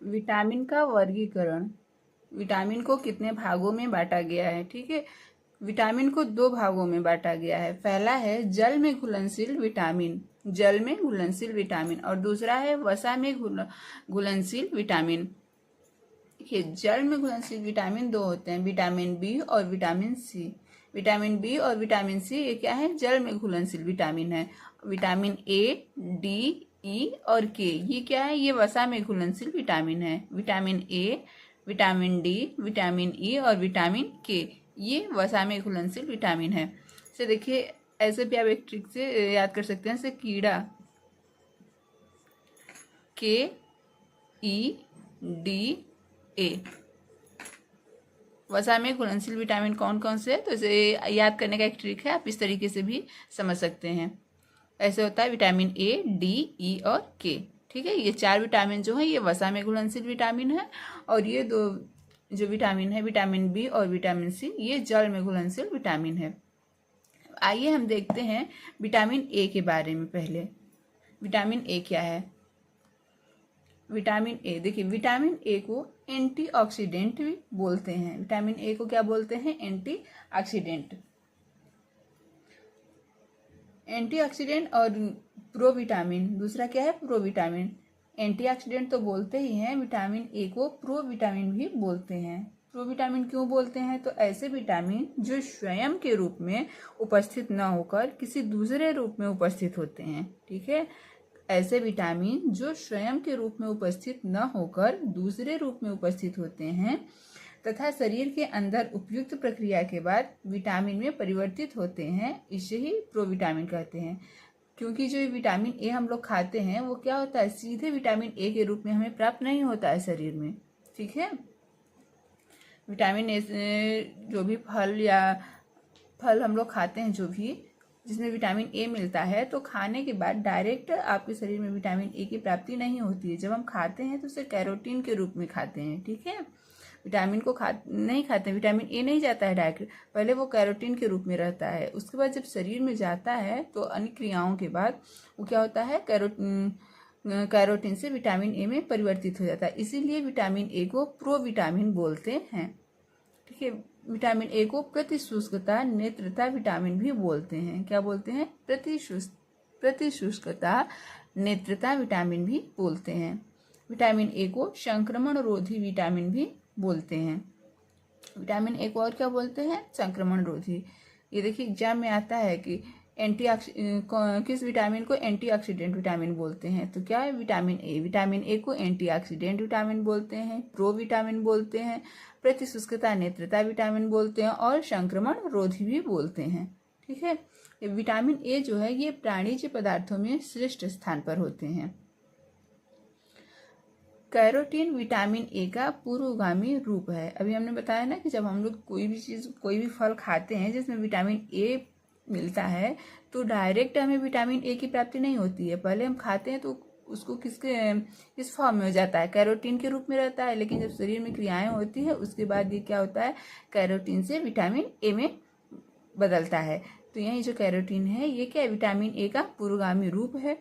Vitamin का वर्गीकरण। Vitamin को कितने भागों में बांटा गया है? ठीक है, विटामिन को दो भागों में बांटा गया है। पहला है जल में घुलनशील विटामिन, जल में घुलनशील विटामिन, और दूसरा है वसा में घुलनशील विटामिन। देखिए, जल में घुलनशील विटामिन दो होते हैं, विटामिन बी और विटामिन सी। विटामिन बी और विटामिन सी ये क्या है? जल में घुलनशील विटामिन है। विटामिन ए, डी, ई और के ये क्या है? ये वसा में घुलनशील विटामिन है। Vitamin A, vitamin D, vitamin E और विटामिन के ये वसा में घुलनशील विटामिन है। से देखिए, ऐसे भी आप एक ट्रिक से याद कर सकते हैं, जैसे कीड़ा, के ई डी ए, वसा में घुलनशील विटामिन कौन कौन से है? तो इसे याद करने का एक ट्रिक है, आप इस तरीके से भी समझ सकते हैं। ऐसे होता है विटामिन ए, डी, ई और के। ठीक है, ये चार विटामिन जो है ये वसा में घुलनशील विटामिन है, और ये दो जो विटामिन है, विटामिन बी और विटामिन सी, ये जल में घुलनशील विटामिन है। आइए हम देखते हैं विटामिन ए के बारे में। पहले विटामिन ए क्या है? विटामिन ए, देखिए विटामिन ए को एंटीऑक्सीडेंट भी बोलते हैं। विटामिन ए को क्या बोलते हैं? एंटीऑक्सीडेंट। एंटीऑक्सीडेंट और प्रोविटामिन, दूसरा क्या है? प्रोविटामिन। एंटीऑक्सीडेंट तो बोलते ही हैं, विटामिन ए को प्रोविटामिन भी बोलते हैं। प्रोविटामिन क्यों बोलते हैं? तो ऐसे विटामिन जो स्वयं के रूप में उपस्थित न होकर किसी दूसरे रूप में उपस्थित होते हैं। ठीक है, ऐसे विटामिन जो स्वयं के रूप में उपस्थित न होकर दूसरे रूप में उपस्थित होते हैं तथा शरीर के अंदर उपयुक्त प्रक्रिया के बाद विटामिन में परिवर्तित होते हैं, इसे ही प्रोविटामिन कहते हैं। क्योंकि जो विटामिन ए हम लोग खाते हैं वो क्या होता है? सीधे विटामिन ए के रूप में हमें प्राप्त नहीं होता है शरीर में। ठीक है, विटामिन ए जो भी फल हम लोग खाते हैं, जो भी जिसमें विटामिन ए मिलता है, तो खाने के बाद डायरेक्ट आपके शरीर में विटामिन ए की प्राप्ति नहीं होती है। जब हम खाते हैं तो उसे कैरोटीन के रूप में खाते हैं। ठीक है, विटामिन को नहीं खाते हैं, विटामिन ए नहीं जाता है डायरेक्ट, पहले वो कैरोटीन के रूप में रहता है। उसके बाद जब शरीर में जाता है तो अन्य क्रियाओं के बाद वो क्या होता है? कैरोटीन से विटामिन ए में परिवर्तित हो जाता है। इसीलिए विटामिन ए को प्रोविटामिन बोलते हैं। ठीक है, विटामिन ए को प्रतिशुष्कता नेत्रता विटामिन भी बोलते हैं। क्या बोलते हैं? प्रतिशुष्कता नेत्रता विटामिन भी बोलते हैं। विटामिन ए को संक्रमण रोधी विटामिन भी बोलते हैं। विटामिन ए को और क्या बोलते हैं? संक्रमण रोधी। ये देखिए एग्जाम में आता है कि किस विटामिन को एंटीऑक्सीडेंट विटामिन बोलते हैं? तो क्या है? Vitamin A. विटामिन ए को एंटीऑक्सीडेंट विटामिन बोलते हैं, प्रोविटामिन बोलते हैं, प्रतिशुष्कता नेत्रता विटामिन बोलते हैं और संक्रमण रोधी भी बोलते हैं। ठीक है, विटामिन ए जो है ये प्राणिज पदार्थों में श्रेष्ठ स्थान पर होते हैं। कैरोटीन विटामिन ए का पूर्वगामी रूप है। अभी हमने बताया ना कि जब हम लोग कोई भी चीज़, कोई भी फल खाते हैं जिसमें विटामिन ए मिलता है, तो डायरेक्ट हमें विटामिन ए की प्राप्ति नहीं होती है। पहले हम खाते हैं तो उसको किस फॉर्म में हो जाता है? कैरोटीन के रूप में रहता है। लेकिन जब शरीर में क्रियाएं होती है उसके बाद ये क्या होता है? कैरोटीन से विटामिन ए में बदलता है। तो यही जो कैरोटीन है ये क्या है? विटामिन ए का पूर्वगामी रूप है।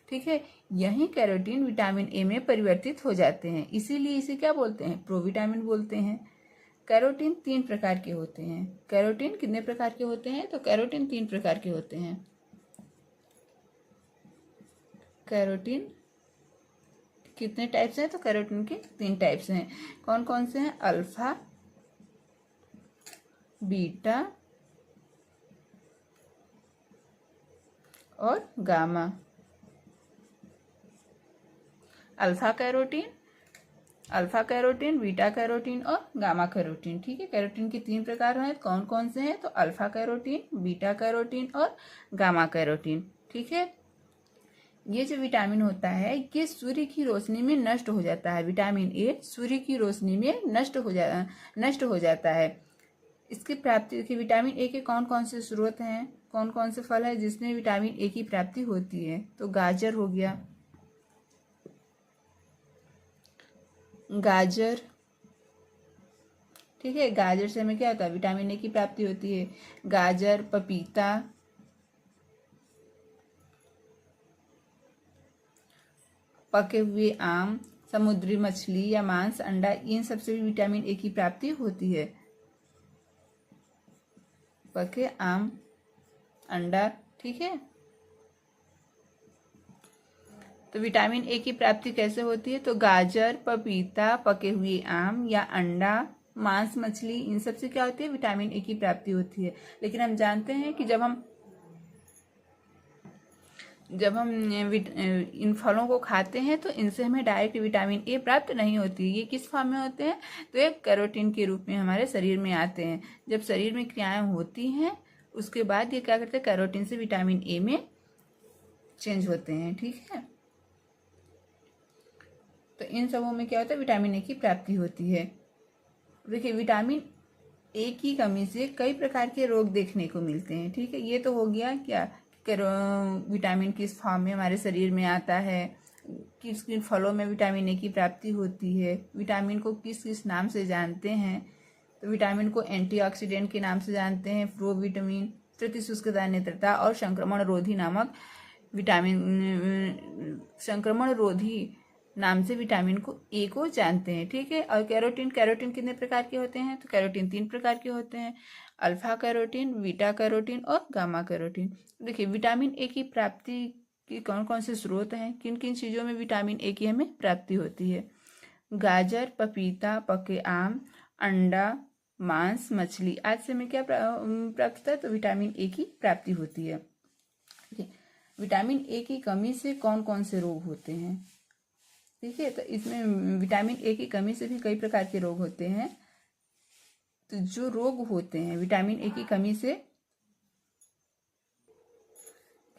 ठीक है, यही कैरोटीन विटामिन ए में परिवर्तित हो जाते हैं, इसीलिए इसे क्या बोलते हैं? प्रोविटामिन बोलते हैं। कैरोटीन 3 प्रकार के होते हैं। कैरोटीन कितने प्रकार के होते हैं? तो कैरोटीन 3 प्रकार के होते हैं। कैरोटीन कितने टाइप्स हैं? तो कैरोटीन के 3 टाइप्स हैं। कौन कौन से हैं? अल्फा, बीटा और gamma. Alpha carotene, beta carotene और गामा कैरोटीन। ठीक है, कैरोटीन के 3 प्रकार हैं। कौन कौन से हैं? तो अल्फा कैरोटीन, बीटा कैरोटीन और गामा कैरोटीन। ठीक है, ये जो विटामिन होता है ये सूर्य की रोशनी में नष्ट हो जाता है। विटामिन ए सूर्य की रोशनी में नष्ट हो जाता है। इसकी प्राप्ति की विटामिन ए के कौन कौन से स्रोत हैं? कौन कौन से फल है जिसमें विटामिन ए की प्राप्ति होती है? तो गाजर हो गया, गाजर। ठीक है, गाजर से हमें क्या होता है? विटामिन ए की प्राप्ति होती है। गाजर, पपीता, पके हुए आम, समुद्री मछली या मांस, अंडा, इन सबसे भी विटामिन ए की प्राप्ति होती है। पके आम, अंडा, ठीक है। तो विटामिन ए की प्राप्ति कैसे होती है? तो गाजर, पपीता, पके हुए आम या अंडा, मांस, मछली, इन सब से क्या होती है? विटामिन ए की प्राप्ति होती है। लेकिन हम जानते हैं कि जब हम इन फलों को खाते हैं तो इनसे हमें डायरेक्ट विटामिन ए प्राप्त नहीं होती। ये किस फॉर्म में होते हैं? तो ये कैरोटीन के रूप में हमारे शरीर में आते हैं। जब शरीर में क्रियाएं होती हैं उसके बाद ये क्या करते हैं? कैरोटीन से विटामिन ए में चेंज होते हैं, ठीक है। तो इन सबों में क्या होता है? विटामिन ए की प्राप्ति होती है। देखिए, विटामिन ए की कमी से कई प्रकार के रोग देखने को मिलते हैं, ठीक है। ये तो हो गया क्या विटामिन किस फॉर्म में हमारे शरीर में आता है, किस किन फलों में विटामिन ए की प्राप्ति होती है, विटामिन को किस किस नाम से जानते हैं। तो विटामिन को एंटीऑक्सीडेंट के नाम से जानते हैं, प्रोविटामिन, प्रतिशुष्कता, नेत्रता और संक्रमण रोधी नामक संक्रमण रोधी नाम से विटामिन को ए को जानते हैं, ठीक है। और कैरोटीन कितने प्रकार के होते हैं? तो कैरोटीन 3 प्रकार के होते हैं, अल्फा कैरोटीन, बीटा कैरोटीन और गामा कैरोटीन। देखिए, विटामिन ए की प्राप्ति की कौन कौन से स्रोत हैं, किन किन चीज़ों में विटामिन ए की हमें प्राप्ति होती है? गाजर, पपीता, पके आम, अंडा, मांस, मछली आज से हमें क्या प्राप्त होता है? तो विटामिन ए की प्राप्ति होती है। विटामिन ए की कमी से कौन कौन से रोग होते हैं, ठीक है। तो इसमें विटामिन ए की कमी से भी कई प्रकार के रोग होते हैं। तो जो रोग होते हैं विटामिन ए की कमी से,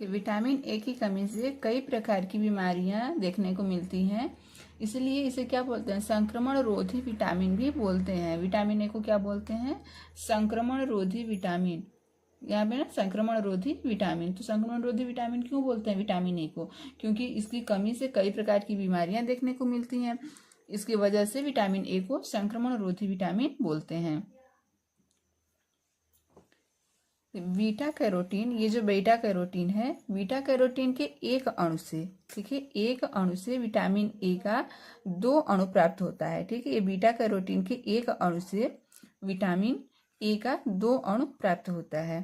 कि विटामिन ए की कमी से कई प्रकार की बीमारियां देखने को मिलती हैं, इसलिए इसे क्या बोलते हैं? संक्रमण रोधी विटामिन भी बोलते हैं। विटामिन ए को क्या बोलते हैं? संक्रमण रोधी विटामिन। यहाँ पे ना संक्रमण रोधी विटामिन। तो संक्रमण रोधी विटामिन क्यों बोलते हैं विटामिन ए को? क्योंकि इसकी कमी से कई प्रकार की बीमारियां देखने को मिलती हैं, इसकी वजह से विटामिन ए को संक्रमण रोधी विटामिन बोलते हैं। बीटा कैरोटीन, ये जो बीटा कैरोटीन है, बीटा कैरोटीन के एक अणु से, ठीक है, एक अणु से विटामिन ए का 2 अणु प्राप्त होता है, ठीक है। ये बीटा कैरोटीन के एक अणु से विटामिन ए का 2 अणु प्राप्त होता है।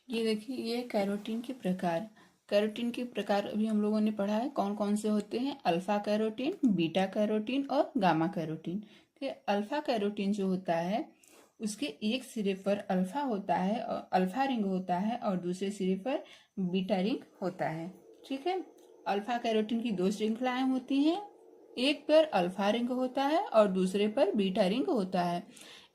ये देखिए, ये कैरोटीन के प्रकार। कैरोटीन के प्रकार अभी हम लोगों ने पढ़ा है कौन कौन से होते हैं? अल्फा कैरोटीन, बीटा कैरोटीन और गामा कैरोटीन। अल्फा कैरोटीन जो होता है उसके एक सिरे पर अल्फा होता है और अल्फा रिंग होता है और दूसरे सिरे पर बीटा रिंग होता है, ठीक है। अल्फा कैरोटीन की 2 श्रृंखलाएं होती हैं, एक पर अल्फा रिंग होता है और दूसरे पर बीटा रिंग होता है।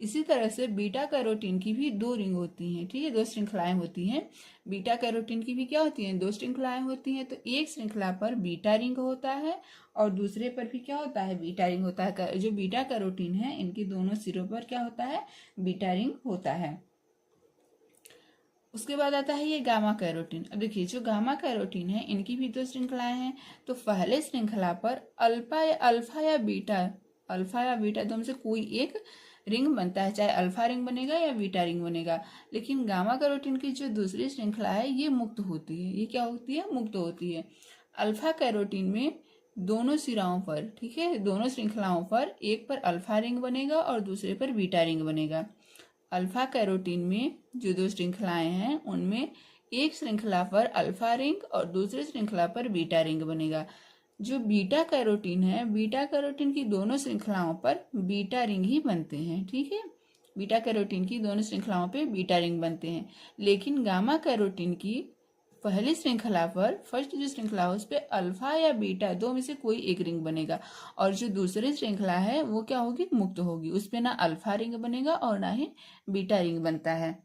इसी तरह से बीटा कैरोटीन की भी 2 रिंग होती हैं, ठीक है, 2 श्रृंखलाएं होती हैं। बीटा कैरोटीन की भी क्या होती हैं? 2 श्रृंखलाएं होती हैं। तो एक श्रृंखला पर बीटा रिंग होता है और दूसरे पर भी क्या होता है? बीटा रिंग होता है। जो बीटा कैरोटीन है इनके दोनों सिरों पर क्या होता है? बीटा रिंग होता है। उसके बाद आता है ये गामा कैरोटीन। अब देखिए, जो गामा कैरोटीन है इनकी भी 2 श्रृंखलाएं हैं। तो पहले श्रृंखला पर अल्फा या बीटा दोनों से कोई एक रिंग बनता है, चाहे अल्फा रिंग बनेगा या बीटा रिंग बनेगा। लेकिन गामा कैरोटीन की जो दूसरी श्रृंखला है ये मुक्त होती है। ये क्या होती है? मुक्त होती है। अल्फा कैरोटीन में दोनों सिराओं पर, ठीक है, दोनों श्रृंखलाओं पर एक पर अल्फा रिंग बनेगा और दूसरे पर बीटा रिंग बनेगा। अल्फा कैरोटीन में जो 2 श्रृंखलाएं हैं उनमें एक श्रृंखला पर अल्फा रिंग और दूसरी श्रृंखला पर बीटा रिंग बनेगा। जो बीटा कैरोटीन है, बीटा कैरोटीन की दोनों श्रृंखलाओं पर बीटा रिंग ही बनते हैं, ठीक है। बीटा कैरोटीन की दोनों श्रृंखलाओं पे बीटा रिंग बनते हैं। लेकिन गामा कैरोटीन की पहली श्रृंखला पर, फर्स्ट जो श्रृंखला है उस पर अल्फा या बीटा 2 में से कोई एक रिंग बनेगा और जो दूसरी श्रृंखला है वो क्या होगी? मुक्त होगी। उस पर ना अल्फा रिंग बनेगा और ना ही बीटा रिंग बनता है।